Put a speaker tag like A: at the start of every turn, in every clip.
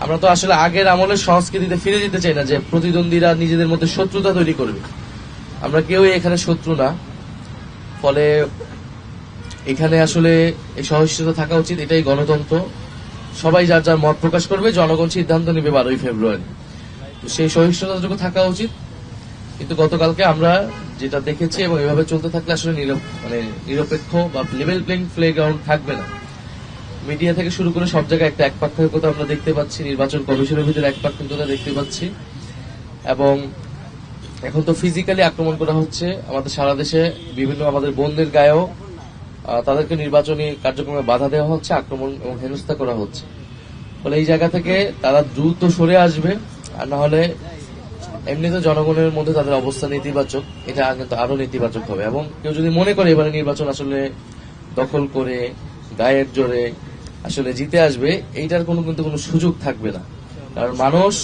A: আমরা তো আসলে আগের আমলের সংস্কৃতিতে ফিরে যেতে চাই না যে প্রতিদ্বন্দ্বীরা নিজেদের মধ্যে শত্রুতা তৈরি করবে। আমরা কেউই এখানে শত্রু না, ফলে এখানে আসলে এই সহিষ্ণুতা থাকা উচিত। এটাই গণতন্ত্র। সবাই যার যার মত প্রকাশ করবে, জনগণ সিদ্ধান্ত নেবে 12ই ফেব্রুয়ারি। তো সেই সহিষ্ণুতাটুকু থাকা উচিত। কিন্তু গতকালকে আমরা যেটা দেখেছি এবং এভাবে চলতে থাকলে আসলে নিরপেক্ষ বা লেভেল প্লেইং প্লেগ্রাউন্ড থাকবে না। মিডিয়া থেকে শুরু করে সব জায়গায় একটা একপাক্ষিকতা আমরা দেখতে পাচ্ছি, নির্বাচন কমিশনের ভিতরে একপাক্ষিকতা দেখতে পাচ্ছি, এবং এখন তো ফিজিক্যালি আক্রমণ করা হচ্ছে আমাদের সারা দেশে। বিভিন্ন আমাদের বোনদের গায়েও তাদেরকে নির্বাচনী কার্যক্রমে বাধা দেওয়া হচ্ছে, আক্রমণ এবং হেনস্থা করা হচ্ছে। ফলে এই জায়গা থেকে তারা দ্রুত সরে আসবে, আর না হলে এমনিতে জনগণের মধ্যে তাদের অবস্থা নেতিবাচক, এটা কিন্তু আরো নেতিবাচক হবে। এবং কেউ যদি মনে করে এবারে নির্বাচন আসলে দখল করে গায়ের জোরে আসলে জিতে আসবে, এইটার কিন্তু কোনো সুযোগ থাকবে না। কারণ মানুষ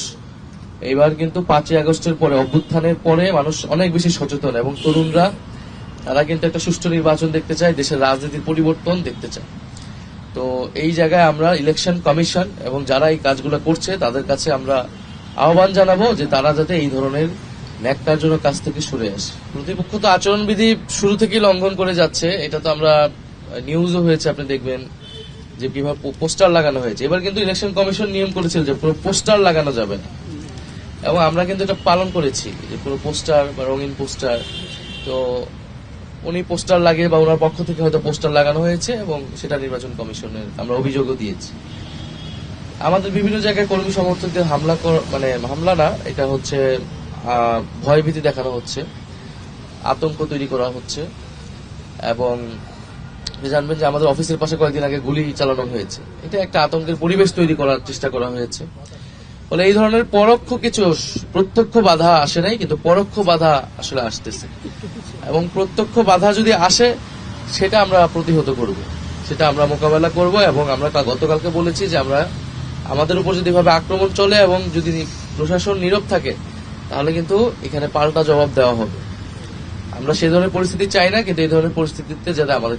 A: এবার কিন্তু 5ই আগস্টের পরে, অভ্যুত্থানের পরে মানুষ অনেক বেশি সচেতন, এবং তরুণরা তারা কিন্তু একটা সুষ্ঠু নির্বাচন দেখতে চায়, দেশের রাজনীতির পরিবর্তন দেখতে চায়। তো এই জায়গায় আমরা ইলেকশন কমিশন এবং যারা এই কাজগুলো করছে তাদের কাছে আমরা আহ্বান জানাবো যে তারা যাতে এই ধরনের ন্যাক্কারজনক কাজ থেকে সরে আসে। প্রতিপক্ষ তো আচরণবিধি শুরু থেকেই লঙ্ঘন করে যাচ্ছে, এটা তো আমরা নিউজও হয়েছে, আপনি দেখবেন যে কিভাবে পোস্টার লাগানো হয়েছে। এবার কিন্তু ইলেকশন কমিশন নিয়ম করেছিল যে পুরো পোস্টার লাগানো যাবে না, এবং আমরা কিন্তু এটা পালন করেছি যে পুরো পোস্টার বা রঙিন পোস্টার, তো উনি পোস্টার লাগিয়ে বা ওনার পক্ষ থেকে হয়তো পোস্টার লাগানো হয়েছে, এবং সেটা নির্বাচন কমিশনের আমরা অভিযোগও দিয়েছি। আমাদের বিভিন্ন জায়গায় কর্মী সমর্থকদের হামলা না, এটা হচ্ছে ভয়ভীতি দেখানো হচ্ছে, আতঙ্ক তৈরি করা হচ্ছে। এবং জানবেন যে আমাদের অফিসের পাশে কয়েকদিন আগে গুলি চালানো হয়েছে, এটা একটা আতঙ্কের পরিবেশ তৈরি করার চেষ্টা করা হয়েছে। ফলে এই ধরনের পরোক্ষ কিছু, প্রত্যক্ষ বাধা আসে নাই, কিন্তু পরোক্ষ বাধা আসলে আসতেছে, এবং প্রত্যক্ষ বাধা যদি আসে সেটা আমরা প্রতিহত করব, সেটা আমরা মোকাবেলা করব। এবং আমরা গতকালকে বলেছি যে আমরা আমাদের উপর যদি এভাবে আক্রমণ চলে এবং যদি প্রশাসন নীরব থাকে, তাহলে কিন্তু এখানে পাল্টা জবাব দেওয়া হবে। আমরা সেই ধরনের পরিস্থিতি চাই না, কিন্তু এই ধরনের পরিস্থিতিতে যাতে আমাদের